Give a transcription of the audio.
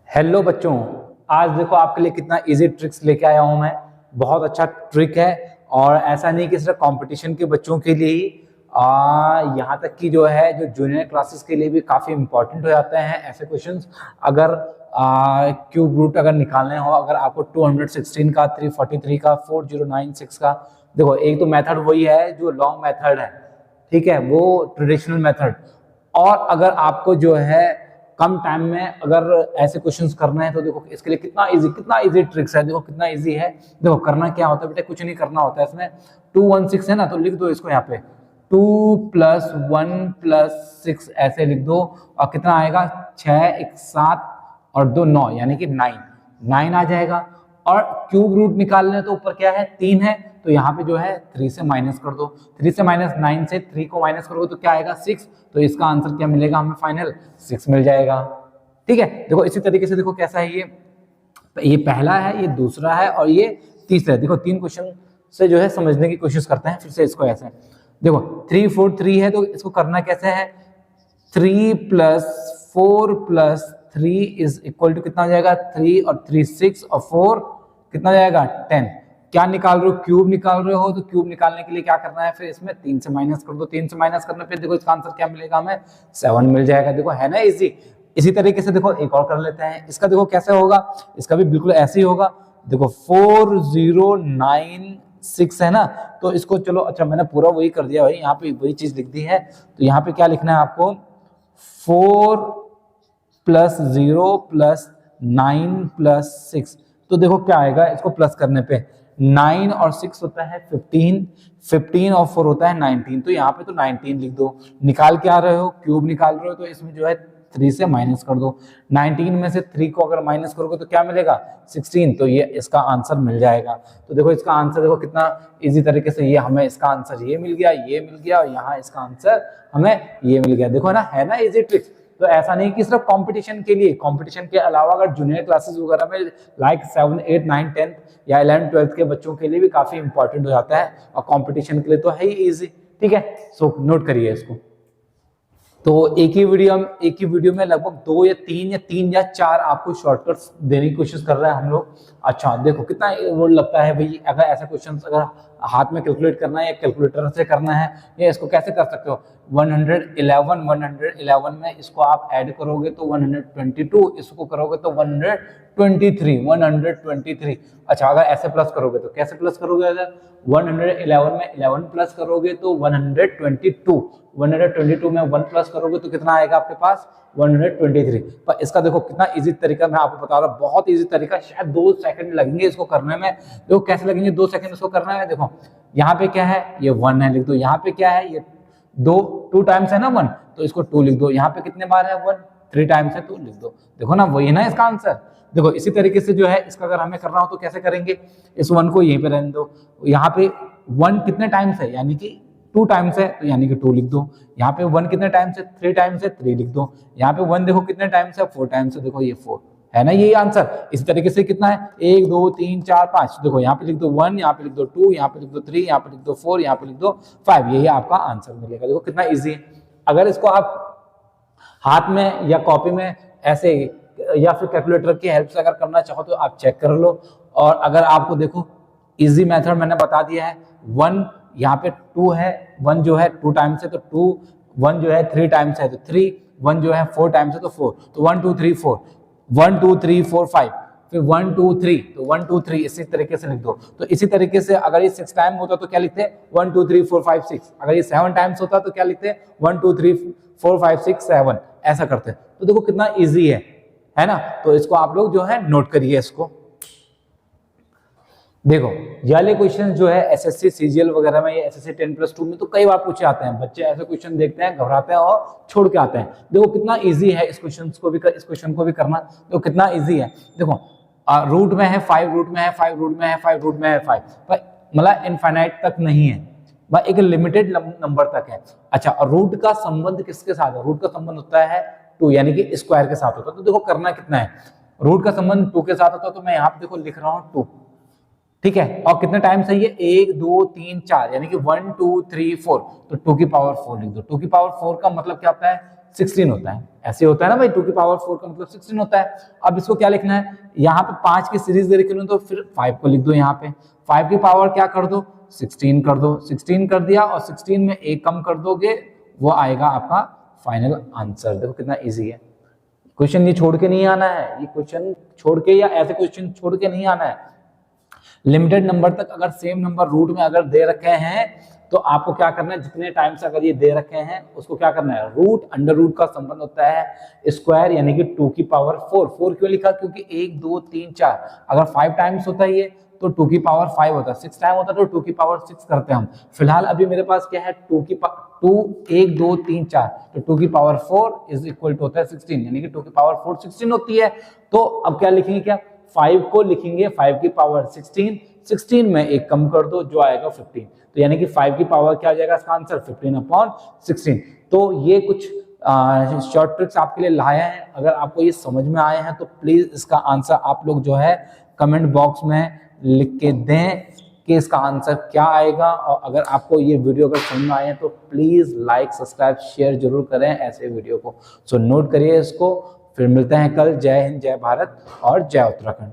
Hello बच्चों, आज देखो आपके लिए कितना इजी ट्रिक्स लेके आया हूं मैं। बहुत अच्छा ट्रिक है और ऐसा नहीं कि सिर्फ कंपटीशन के बच्चों के लिए ही, यहाँ तक कि जो है जो जूनियर क्लासेस के लिए भी काफ़ी इंपॉर्टेंट हो जाते हैं ऐसे क्वेश्चंस। अगर क्यूब रूट अगर निकालने हो, अगर आपको 216 का, 343 का, 4096 का, देखो एक तो मेथड वही है जो लॉन्ग मेथड है, ठीक है, वो ट्रेडिशनल मेथड। और अगर आपको जो है कम टाइम में अगर ऐसे क्वेश्चंस करने हैं तो देखो इसके लिए कितना इजी ट्रिक्स है। देखो कितना इजी है। देखो करना क्या होता है बेटा, कुछ नहीं करना होता है इसमें। 216 है ना, तो लिख दो इसको यहाँ पे 2 + 1 + 6 ऐसे लिख दो। और कितना आएगा, 6 1 7 और 2 9, यानी कि 9 आ जाएगा। और क्यूब रूट निकालने तो ऊपर क्या है, 3 है, तो यहाँ पे जो है 3 से माइनस कर दो। 3 से माइनस 9 से 3 को माइनस करोगे तो क्या आएगा, 6। तो इसका आंसर क्या मिलेगा हमें, फाइनल 6 मिल जाएगा। ठीक है, देखो इसी तरीके से देखो कैसा है ये पहला है, ये दूसरा है और ये तीसरा है। देखो 3 क्वेश्चन से जो है समझने की कोशिश करते हैं फिर से इसको। ऐसे देखो 3 4 3 है, तो इसको करना कैसे है, 3 + 4 + 3 = कितना हो जाएगा, 3 और 3 6 और 4 कितना जाएगा, 10। क्या निकाल रहे हो, क्यूब निकाल रहे हो, तो क्यूब निकालने के लिए क्या करना है, फिर इसमें 3 से माइनस कर दो। 3 से माइनस करने पे देखो इसका आंसर क्या मिलेगा हमें, 7 मिल जाएगा। देखो है ना इजी। इसी तरीके से देखो एक और कर लेते हैं। इसका देखो कैसे होगा, इसका भी बिल्कुल ऐसे ही होगा। देखो 4096 है ना, तो इसको चलो, अच्छा मैंने पूरा वही कर दिया भाई, यहाँ पे वही चीज लिख दी है। तो यहाँ पे क्या लिखना है आपको, 4 + 0 + 9 + 6। तो देखो क्या आएगा, इसको प्लस करने पे 9 और 6 होता है 15, 15 और 4 होता है 19। तो यहाँ पे तो 19 लिख दो। निकाल के आ रहे हो, क्यूब निकाल रहे हो, तो इसमें जो है 3 से माइनस कर दो। 19 में से 3 को अगर माइनस करोगे तो क्या मिलेगा, 16। तो ये इसका आंसर मिल जाएगा। तो देखो इसका आंसर देखो कितना इजी तरीके से, ये हमें इसका आंसर ये मिल गया, ये मिल गया, और यहाँ इसका आंसर हमें ये मिल गया। देखो ना, है ना इजी ट्रिक्स। तो ऐसा नहीं कि सिर्फ कंपटीशन के लिए, कंपटीशन के अलावा अगर जूनियर क्लासेस वगैरह में लाइक 7 8 9 10 या 11 12 के बच्चों के लिए भी काफी इंपॉर्टेंट हो जाता है, और कंपटीशन के लिए तो है ही इजी। ठीक है, सो नोट करिए इसको। तो एक ही वीडियो में लगभग 2 या 3 या 4 आपको शॉर्टकट्स देने की कोशिश कर रहे हैं हम लोग। अच्छा देखो कितना वो लगता है भाई, अगर ऐसा क्वेश्चन अगर हाथ में कैलकुलेट करना है या कैलकुलेटर से करना है, या इसको कैसे कर सकते हो, 111 में इसको आप ऐड करोगे तो 122, इसको करोगे तो 123। अच्छा अगर ऐसे प्लस करोगे तो कैसे प्लस करोगे, अगर 111 में 11 प्लस करोगे तो 122, 122 में 1 प्लस करोगे तो कितना आएगा आपके पास, 123। पर इसका देखो कितना इजी तरीका मैं आपको बता रहा हूँ, बहुत इजी तरीका, शायद 2 सेकंड लगेंगे इसको करने में। देखो कैसे लगेंगे 2 सेकंड इसको करने में। देखो यहाँ पे क्या है, ये 1 है, लिख दो। यहाँ पे क्या है, ये 2 टाइम्स है ना 1, तो इसको 2 लिख दो। यहाँ पे कितने बार है 1, 3 टाइम्स है, 2 लिख दो। देखो ना, वही ना इसका आंसर। देखो इसी तरीके से जो है इसका अगर हमें करना हो तो कैसे करेंगे, इस 1 को यहीं पे रहने दो। यहाँ पे 1 कितने टाइम्स है, यानी कि 2 टाइम्स है, तो यानी कि 2 लिख दो। यहाँ पे 1 कितने टाइम्स है, 3 टाइम्स है, 3 लिख दो। यहाँ पे 1 देखो कितने टाइम्स है, 4 टाइम्स है, देखो ये 4 है ना, यही आंसर। इसी तरीके से कितना है, 1 2 3 4 5, देखो यहाँ पे लिख दो 1, यहाँ पे लिख दो 2, यहाँ पे लिख दो 3, यहाँ पे लिख दो 4, यहाँ पे लिख दो 5, यही आपका आंसर मिलेगा। देखो कितना इजी है। अगर इसको आप हाथ में या कॉपी में ऐसे या फिर कैलकुलेटर की हेल्प से अगर करना चाहो तो आप चेक कर लो। और अगर आपको देखो इजी मेथड मैंने बता दिया है। 1 यहाँ पे 2 है, 1 जो है 2 टाइम्स है तो 2, 1 जो है 3 टाइम्स है तो 3, 1 जो है 4 टाइम्स है तो 4, तो 1 2 3 4, 1 2 3 4 5, फिर 1 2 3, तो 1 2 3 इसी तरीके से लिख दो। तो इसी तरीके से अगर ये 6 टाइम होता तो क्या लिखते, 1 2 3 4 5 6। अगर ये 7 टाइम्स होता तो क्या लिखते, 1 2 3 4 5 6 7, ऐसा करते। तो देखो कितना इजी है ना। तो इसको आप लोग जो है नोट करिए इसको। देखो ये वाले क्वेश्चन जो है एसएससी सीजीएल वगैरह में या एसएससी 10+2 में तो कई बार पूछे आते हैं। बच्चे ऐसे क्वेश्चन देखते हैं, घबराते हैं और छोड़ के आते हैं। देखो कितना इजी है इस क्वेश्चन को भी करना। देखो कितना इजी है। देखो रूट में है 5, रूट में है 5, रूट में है 5, रूट में है 5, मतलब इनफाइनाइट तक नहीं है, बस एक लिमिटेड नंबर तक है। अच्छा, और रूट का संबंध किसके साथ है, रूट का संबंध होता है 2, यानी कि स्क्वायर के साथ होता है। तो देखो करना कितना है, रूट का संबंध 2 के साथ होता है, तो मैं यहाँ पे देखो लिख रहा हूँ 2, ठीक है। और कितने टाइम सही है, 1 2 3 4, यानी कि 1 2 3 4, तो 2 की पावर 4 लिख दो। 2 की पावर 4 का मतलब क्या होता है 16 होता है। ऐसे होता है ना भाई, 2 की पावर 4 का मतलब 16 होता है। अब इसको क्या लिखना है, यहाँ पे 5 की सीरीज दे रखी है तो फिर 5 को लिख दो, यहाँ पे 5 की पावर क्या कर दो, 16 कर दो। 16 कर दिया और 16 में एक कम कर दोगे, वो आएगा आपका फाइनल आंसर। देखो कितना इजी है। क्वेश्चन ये छोड़ के नहीं आना है, ये क्वेश्चन छोड़ के या ऐसे क्वेश्चन छोड़ के नहीं आना है। लिमिटेड नंबर तक अगर सेम नंबर रूट में अगर दे रखे हैं तो आपको क्या करना है, जितने टाइम्स अगर ये दे रखे हैं उसको क्या करना है, रूट अंडर रूट का संबंध होता है स्क्वायर, यानी कि 2 की पावर 4। 4 क्यों लिखा, क्योंकि 1 2 3 4, अगर 5 टाइम्स होता है ये तो 2 की पावर 5 होता है, 6 टाइम होता है तो 2 की पावर 6 करते हैं हम। फिलहाल अभी मेरे पास क्या है, 2 1 2 3 4, तो 2 की पावर 4 इज इक्वल टू होता है 16, यानी कि 2 की पावर 4 16 होती है। तो अब क्या लिखेंगे, क्या 5 को लिखेंगे 5 की पावर 16, 16 में एक कम कर दो जो आएगा 15, तो यानी कि 5 की पावर क्या आ जाएगा इसका आंसर 15/16। तो ये कुछ शॉर्ट ट्रिक्स आपके लिए लाए हैं। अगर आपको ये समझ में आए हैं तो प्लीज इसका आंसर आप लोग जो है कमेंट बॉक्स में लिख के दें कि इसका आंसर क्या आएगा। और अगर आपको ये वीडियो अगर समझ में आए हैं तो प्लीज लाइक सब्सक्राइब शेयर जरूर करें ऐसे वीडियो को। सो नोट करिए इसको। फिर मिलते हैं कल। जय हिंद, जय भारत और जय उत्तराखंड।